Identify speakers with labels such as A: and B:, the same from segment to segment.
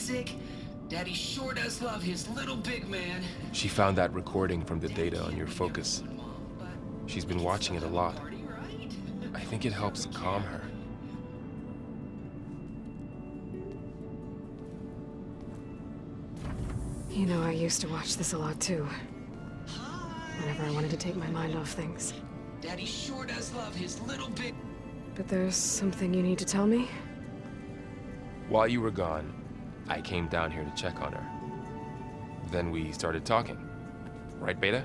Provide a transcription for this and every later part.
A: sick, Daddy sure does love his little big man.
B: She found that recording from the data on your focus. She's been watching it a lot. I think it helps calm her.
C: You know, I used to watch this a lot too. Whenever I wanted to take my mind off things.
A: Daddy sure does love his little big...
C: But there's something you need to tell me?
B: While you were gone, I came down here to check on her. Then we started talking. Right, Beta?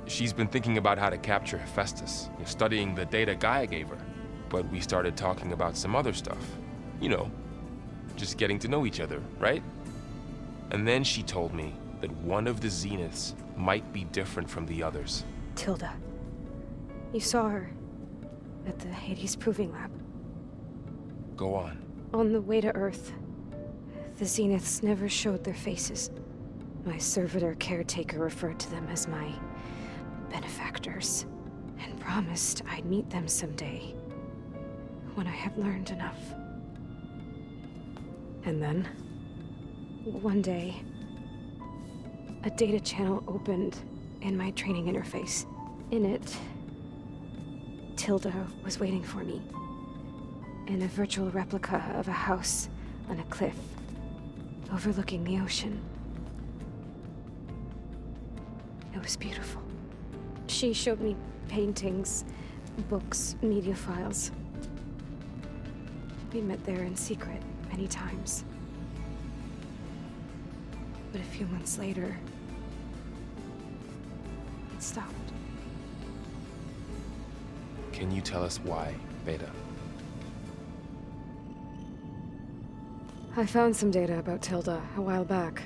B: She's been thinking about how to capture Hephaestus, studying the data Gaia gave her. But we started talking about some other stuff. You know, just getting to know each other, right? And then she told me that one of the Zeniths might be different from the others.
C: Tilda. You saw her at the Hades Proving Lab.
B: Go on.
C: On the way to Earth, the Zeniths never showed their faces. My servitor caretaker referred to them as my benefactors, and promised I'd meet them someday, when I had learned enough. And then, one day, a data channel opened in my training interface. In it, Tilda was waiting for me, in a virtual replica of a house on a cliff, overlooking the ocean. It was beautiful. She showed me paintings, books, media files. We met there in secret many times. But a few months later, it stopped.
B: Can you tell us why, Beta?
C: I found some data about Tilda a while back.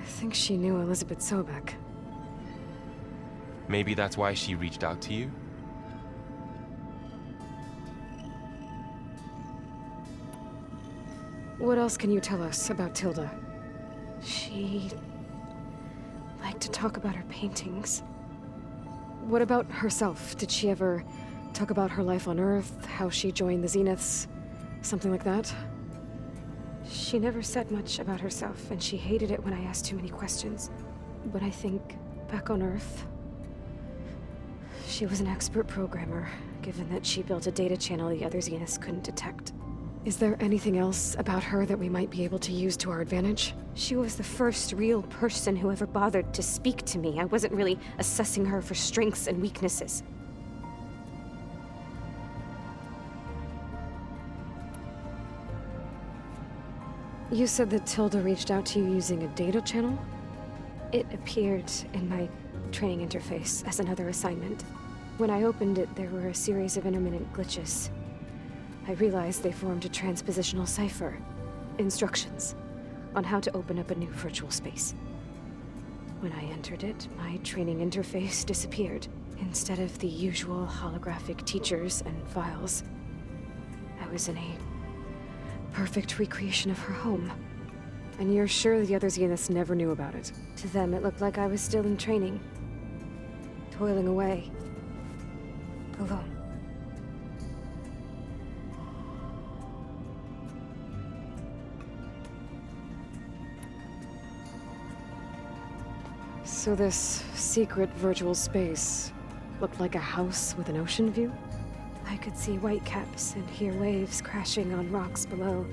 C: I think she knew Elizabeth Sobek.
B: Maybe that's why she reached out to you?
C: What else can you tell us about Tilda? She liked to talk about her paintings. What about herself? Did she ever talk about her life on Earth, how she joined the Zeniths, something like that? She never said much about herself, and she hated it when I asked too many questions. But I think, back on Earth, she was an expert programmer, given that she built a data channel the other Zeniths couldn't detect. Is there anything else about her that we might be able to use to our advantage? She was the first real person who ever bothered to speak to me. I wasn't really assessing her for strengths and weaknesses. You said that Tilda reached out to you using a data channel? It appeared in my training interface as another assignment. When I opened it, there were a series of intermittent glitches. I realized they formed a transpositional cipher. Instructions on how to open up a new virtual space. When I entered it, my training interface disappeared. Instead of the usual holographic teachers and files, I was in a perfect recreation of her home. And you're sure the other Zeniths never knew about it? To them, it looked like I was still in training, toiling away, alone. So this secret virtual space looked like a house with an ocean view? I could see whitecaps and hear waves crashing on rocks below.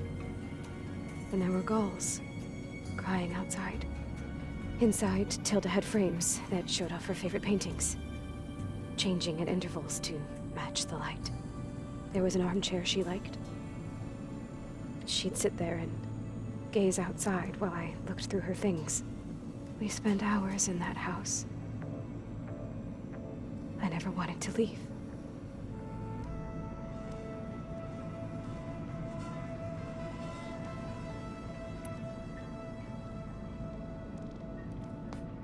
C: And there were gulls crying outside. Inside, Tilda had frames that showed off her favorite paintings, changing at intervals to match the light. There was an armchair she liked. She'd sit there and gaze outside while I looked through her things. We spent hours in that house. I never wanted to leave.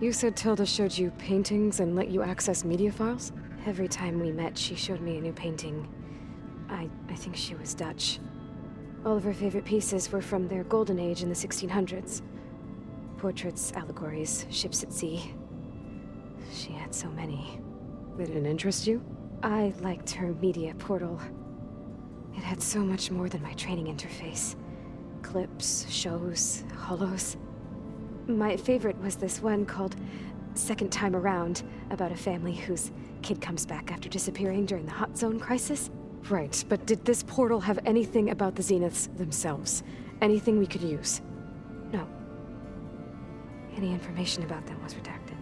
C: You said Tilda showed you paintings and let you access media files? Every time we met, she showed me a new painting. I think she was Dutch. All of her favorite pieces were from their golden age in the 1600s. Portraits, allegories, ships at sea. She had so many. They didn't interest you? I liked her media portal. It had so much more than my training interface. clips, shows, holos. My favorite was this one called Second Time Around, about a family whose kid comes back after disappearing during the Hot Zone crisis. Right, but did this portal have anything about the Zeniths themselves? Anything we could use? No. Any information about them was redacted.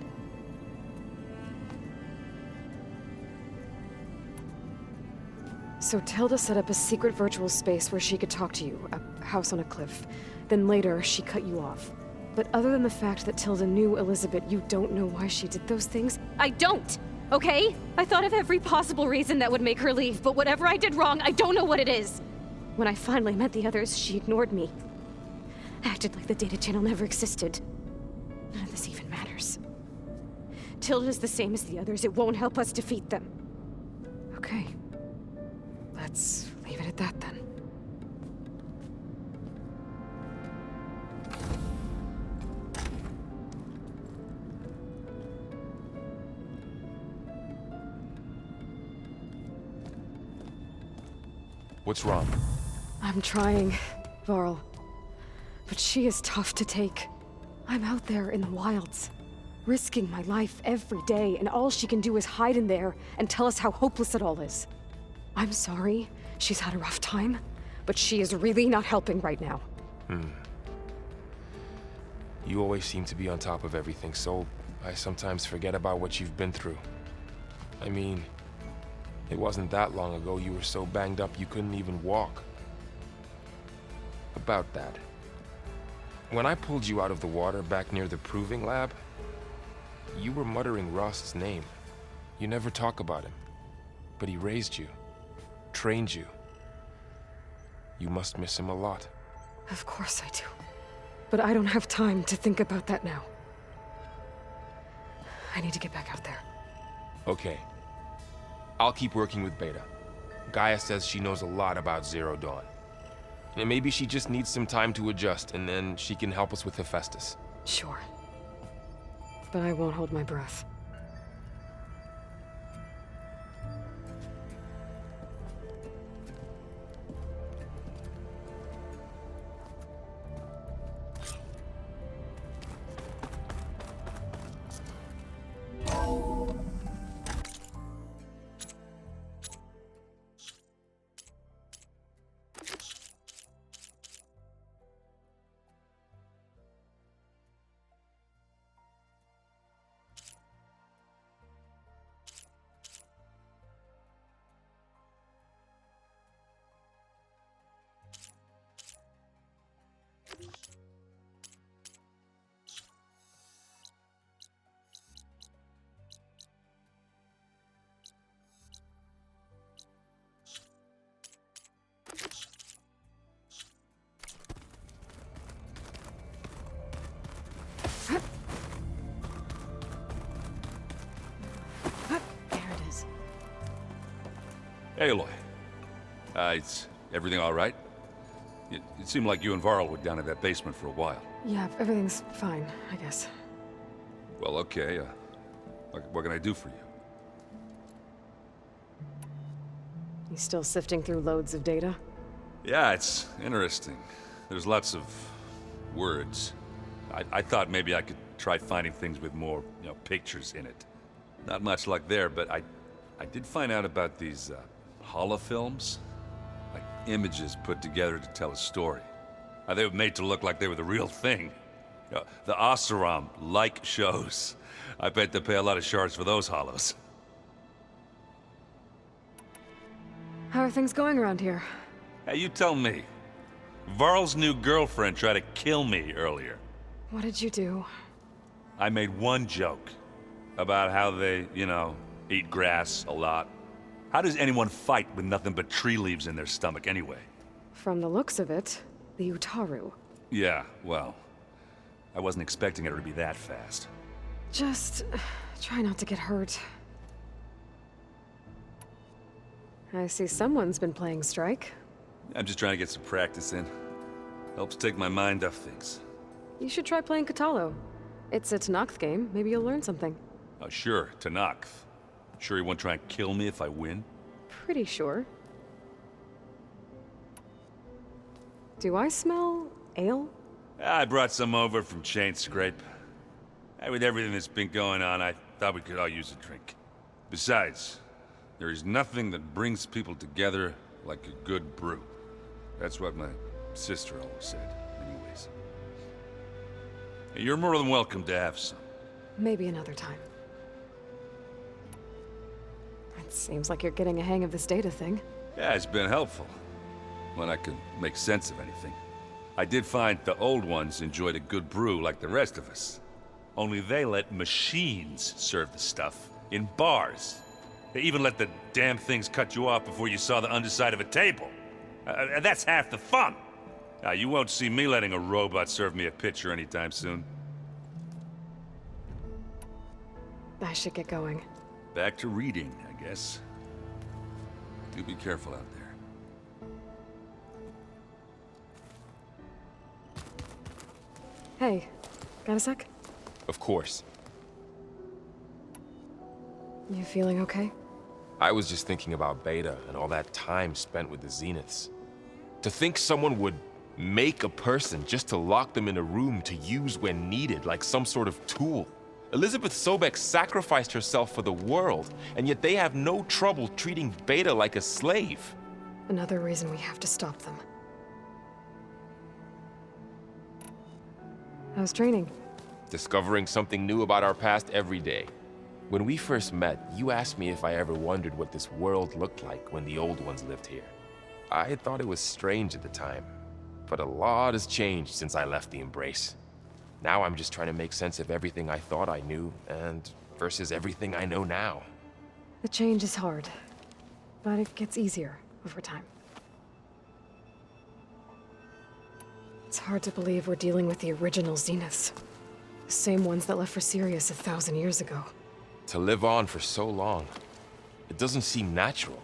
C: So Tilda set up a secret virtual space where she could talk to you, a house on a cliff. Then later, she cut you off. But other than the fact that Tilda knew Elizabeth, you don't know why she did those things? I don't! Okay? I thought of every possible reason that would make her leave, but whatever I did wrong, I don't know what it is! When I finally met the others, she ignored me. Acted like the data channel never existed. None of this even matters. Tilda's the same as the others. It won't help us defeat them. Okay. Let's leave it at that, then.
B: What's wrong?
C: I'm trying, Varl. But she is tough to take. I'm out there in the wilds, risking my life every day, and all she can do is hide in there and tell us how hopeless it all is. I'm sorry, she's had a rough time, but she is really not helping right now.
B: You always seem to be on top of everything, so I sometimes forget about what you've been through. I mean, it wasn't that long ago you were so banged up you couldn't even walk. About that. When I pulled you out of the water back near the proving lab, you were muttering Rost's name. You never talk about him. But he raised you, trained you. You must miss him a lot.
C: Of course I do. But I don't have time to think about that now. I need to get back out there.
B: Okay. I'll keep working with Beta. Gaia says she knows a lot about Zero Dawn. And maybe she just needs some time to adjust, and then she can help us with Hephaestus.
C: Sure. But I won't hold my breath.
D: Hey, Aloy. Is everything all right? It seemed like you and Varl were down in that basement for a while.
C: Yeah, everything's fine, I guess.
D: Well, okay. What can I do for you?
C: You still sifting through loads of data?
D: Yeah, it's interesting. There's lots of words. I thought maybe I could try finding things with more, pictures in it. Not much luck there, but I did find out about these holofilms. Like images put together to tell a story. They were made to look like they were the real thing. The Oseram-like shows. I bet they pay a lot of shards for those holos.
C: How are things going around here?
D: Hey, you tell me. Varl's new girlfriend tried to kill me earlier.
C: What did you do?
D: I made one joke about how they, eat grass a lot. How does anyone fight with nothing but tree leaves in their stomach anyway?
C: From the looks of it, the Utaru.
D: Yeah, well, I wasn't expecting it to be that fast.
C: Just try not to get hurt. I see someone's been playing Strike.
D: I'm just trying to get some practice in. Helps take my mind off things.
C: You should try playing Katalo. It's a Tanakh game. Maybe you'll learn something.
D: Oh, sure, Tanakh. Sure he won't try and kill me if I win?
C: Pretty sure. Do I smell ale?
D: I brought some over from Chain Scrape. With everything that's been going on, I thought we could all use a drink. Besides, there is nothing that brings people together like a good brew. That's what my sister always said, anyways. You're more than welcome to have some.
C: Maybe another time. It seems like you're getting a hang of this data thing.
D: Yeah, it's been helpful. When I can make sense of anything. I did find the old ones enjoyed a good brew like the rest of us. Only they let machines serve the stuff in bars. They even let the damn things cut you off before you saw the underside of a table. That's half the fun. You won't see me letting a robot serve me a pitcher anytime soon.
C: I should get going.
D: Back to reading, I guess. Do be careful out there.
C: Hey, got a sec?
B: Of course.
C: You feeling okay?
B: I was just thinking about Beta and all that time spent with the Zeniths. To think someone would make a person just to lock them in a room to use when needed, like some sort of tool. Elizabeth Sobek sacrificed herself for the world, and yet they have no trouble treating Beta like a slave.
C: Another reason we have to stop them. How's training?
B: Discovering something new about our past every day. When we first met, you asked me if I ever wondered what this world looked like when the old ones lived here. I thought it was strange at the time, but a lot has changed since I left the Embrace. Now I'm just trying to make sense of everything I thought I knew, and versus everything I know now.
C: The change is hard, but it gets easier over time. It's hard to believe we're dealing with the original Zeniths. The same ones that left for Sirius 1,000 years ago.
B: To live on for so long, it doesn't seem natural.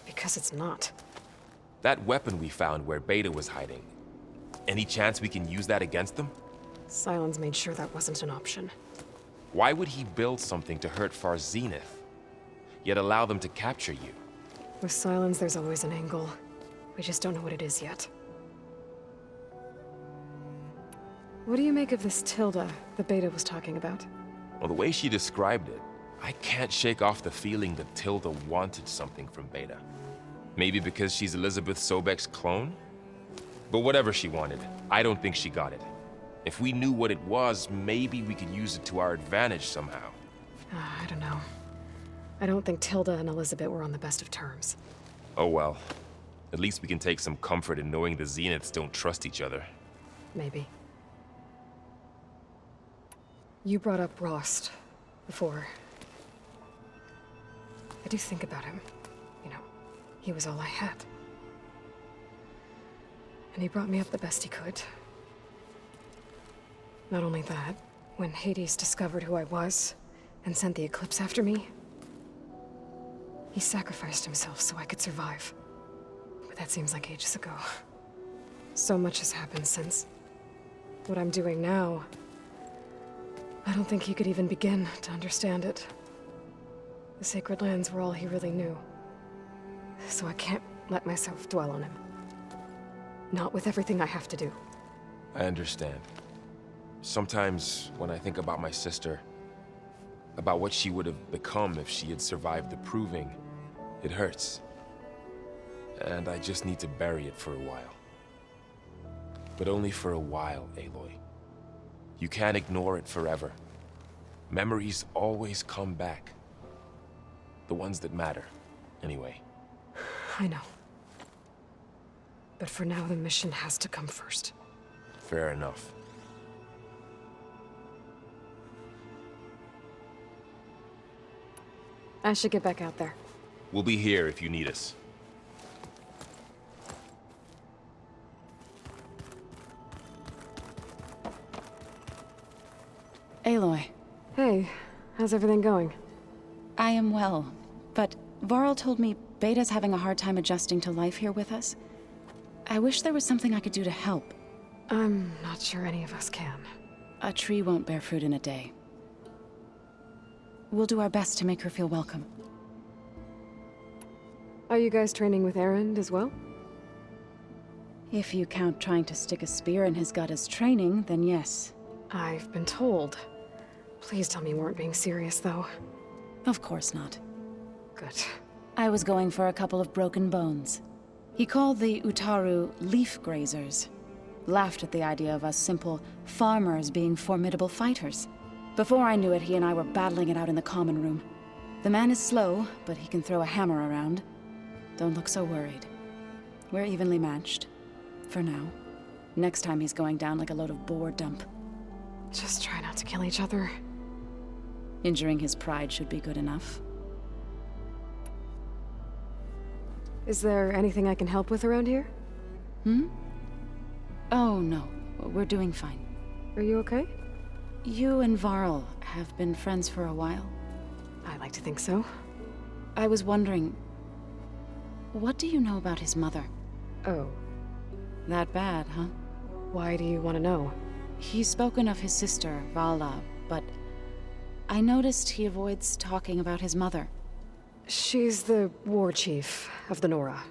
C: Because it's not.
B: That weapon we found where Beta was hiding, any chance we can use that against them?
C: Sylens made sure that wasn't an option.
B: Why would he build something to hurt Far's Zenith, yet allow them to capture you?
C: With Sylens, there's always an angle. We just don't know what it is yet. What do you make of this Tilda the Beta was talking about?
B: Well, the way she described it, I can't shake off the feeling that Tilda wanted something from Beta. Maybe because she's Elizabeth Sobek's clone? But whatever she wanted, I don't think she got it. If we knew what it was, maybe we could use it to our advantage somehow.
C: I don't know. I don't think Tilda and Elizabeth were on the best of terms.
B: Oh well. At least we can take some comfort in knowing the Zeniths don't trust each other.
C: Maybe. You brought up Rost before. I do think about him. You know, he was all I had. And he brought me up the best he could. Not only that, when Hades discovered who I was and sent the Eclipse after me, he sacrificed himself so I could survive. But that seems like ages ago. So much has happened since. What I'm doing now, I don't think he could even begin to understand it. The Sacred Lands were all he really knew. So I can't let myself dwell on him. Not with everything I have to do.
B: I understand. Sometimes, when I think about my sister, about what she would have become if she had survived the Proving, it hurts. And I just need to bury it for a while. But only for a while, Aloy. You can't ignore it forever. Memories always come back. The ones that matter, anyway.
C: I know. But for now, the mission has to come first.
B: Fair enough.
C: I should get back out there.
B: We'll be here if you need us.
E: Aloy,
C: Hey, how's everything going?
E: I am well, but Varl told me Beta's having a hard time adjusting to life here with us. I wish there was something I could do to help.
C: I'm not sure any of us can.
E: A tree won't bear fruit in a day. We'll do our best to make her feel welcome.
C: Are you guys training with Erend as well?
E: If you count trying to stick a spear in his gut as training, then yes.
C: I've been told. Please tell me you weren't being serious, though.
E: Of course not.
C: Good.
E: I was going for a couple of broken bones. He called the Utaru leaf grazers. Laughed at the idea of us simple farmers being formidable fighters. Before I knew it, he and I were battling it out in the common room. The man is slow, but he can throw a hammer around. Don't look so worried. We're evenly matched. For now. Next time he's going down like a load of boar dump.
C: Just try not to kill each other.
E: Injuring his pride should be good enough.
C: Is there anything I can help with around here?
E: Oh, no. We're doing fine.
C: Are you okay?
E: You and Varl have been friends for a while.
C: I like to think so.
E: I was wondering... what do you know about his mother?
C: Oh.
E: That bad, huh?
C: Why do you want to know?
E: He's spoken of his sister, Vala, but... I noticed he avoids talking about his mother.
C: She's the war chief of the Nora.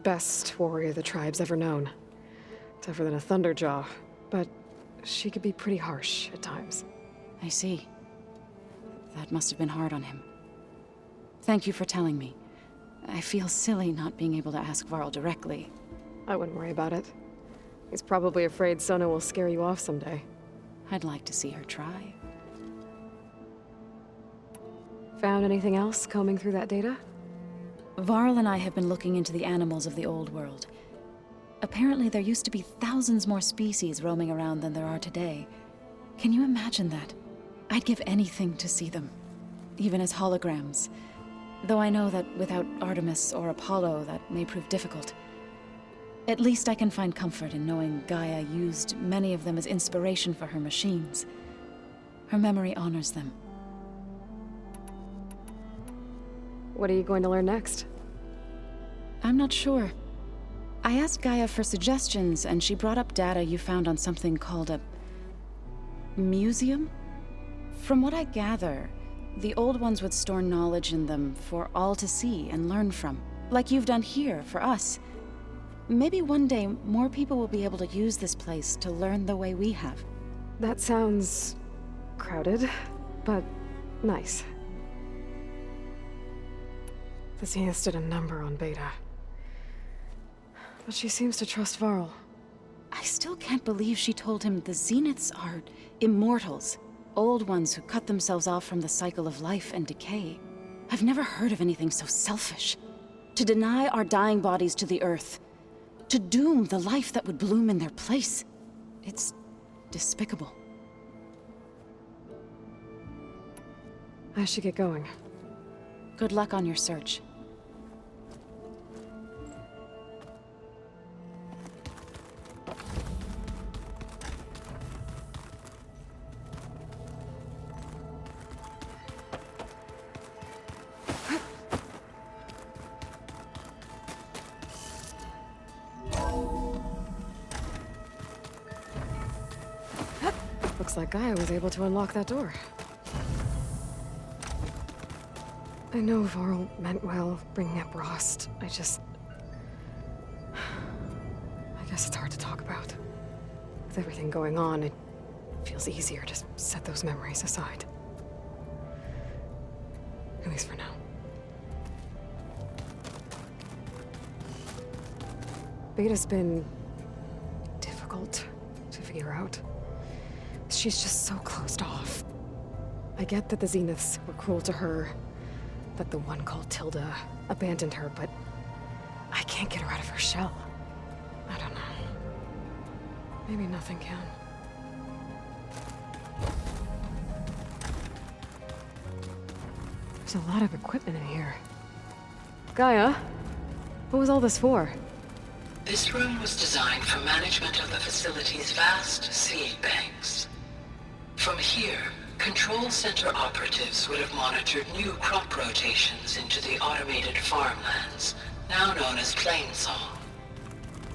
C: Best warrior the tribe's ever known. Tougher than a Thunderjaw, but she could be pretty harsh at times.
E: I see. That must have been hard on him. Thank you for telling me. I feel silly not being able to ask Varl directly.
C: I wouldn't worry about it. He's probably afraid Sona will scare you off someday.
E: I'd like to see her try.
C: Found anything else combing through that data?
E: Varl and I have been looking into the animals of the old world. Apparently there used to be thousands more species roaming around than there are today. Can you imagine that? I'd give anything to see them, even as holograms. Though I know that without Artemis or Apollo, that may prove difficult. At least I can find comfort in knowing Gaia used many of them as inspiration for her machines. Her memory honors them.
C: What are you going to learn next?
E: I'm not sure. I asked Gaia for suggestions, and she brought up data you found on something called a... museum? From what I gather, the old ones would store knowledge in them for all to see and learn from. Like you've done here, for us. Maybe one day, more people will be able to use this place to learn the way we have.
C: That sounds... crowded, but nice. The Zeniths did a number on Beta. But she seems to trust Varl.
E: I still can't believe she told him the Zeniths are immortals. Old ones who cut themselves off from the cycle of life and decay. I've never heard of anything so selfish. To deny our dying bodies to the earth. To doom the life that would bloom in their place. It's despicable.
C: I should get going.
E: Good luck on your search.
C: Looks like Gaia was able to unlock that door. I know Varl meant well, bringing up Rost. I guess it's hard to talk about. With everything going on, it feels easier to set those memories aside. At least for now. Beta's been... difficult to figure out. She's just so closed off. I get that the Zeniths were cruel to her, that the one called Tilda abandoned her, but I can't get her out of her shell. I don't know. Maybe nothing can. There's a lot of equipment in here. Gaia, what was all this for?
F: This room was designed for management of the facility's vast seed banks. From here, Control Center operatives would have monitored new crop rotations into the automated farmlands, now known as Plainsong.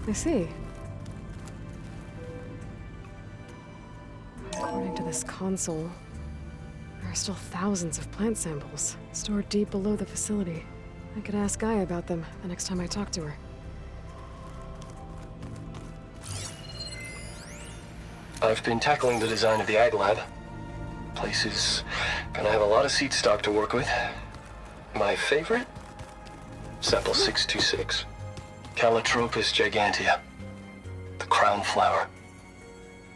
C: I see. According to this console, there are still thousands of plant samples stored deep below the facility. I could ask Gaia about them the next time I talk to her.
G: I've been tackling the design of the Ag Lab. Place is gonna have a lot of seed stock to work with. My favorite? Sample 626. Calotropis gigantea. The crown flower.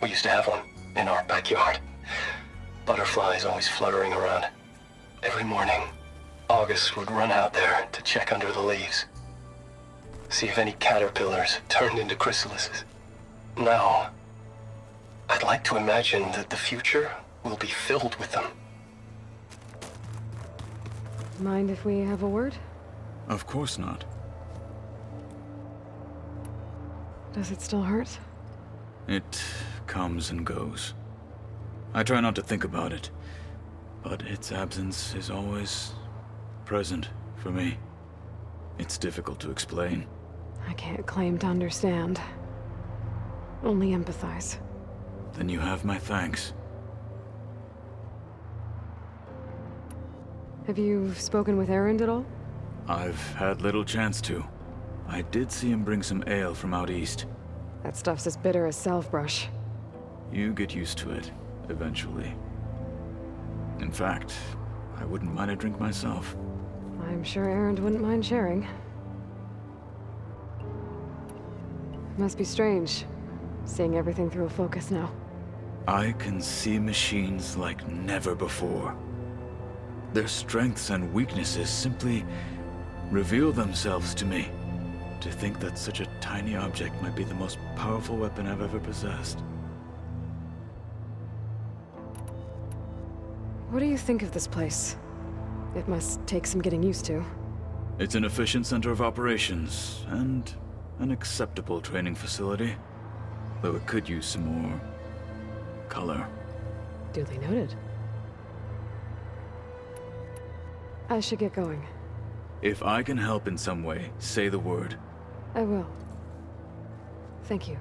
G: We used to have one in our backyard. Butterflies always fluttering around. Every morning, August would run out there to check under the leaves. See if any caterpillars turned into chrysalises. Now, I'd like to imagine that the future will be filled with them.
C: Mind if we have a word?
H: Of course not.
C: Does it still hurt?
H: It comes and goes. I try not to think about it, but its absence is always present for me. It's difficult to explain.
C: I can't claim to understand. Only empathize.
H: Then you have my thanks.
C: Have you spoken with Erend at all?
H: I've had little chance to. I did see him bring some ale from out east.
C: That stuff's as bitter as self-brush.
H: You get used to it, eventually. In fact, I wouldn't mind a drink myself.
C: I'm sure Erend wouldn't mind sharing. Must be strange, seeing everything through a focus now.
H: I can see machines like never before. Their strengths and weaknesses simply reveal themselves to me. To think that such a tiny object might be the most powerful weapon I've ever possessed.
C: What do you think of this place? It must take some getting used to.
H: It's an efficient center of operations, and an acceptable training facility. Though it could use some more color.
C: Duly noted. I should get going.
H: If I can help in some way, say the word.
C: I will. Thank you.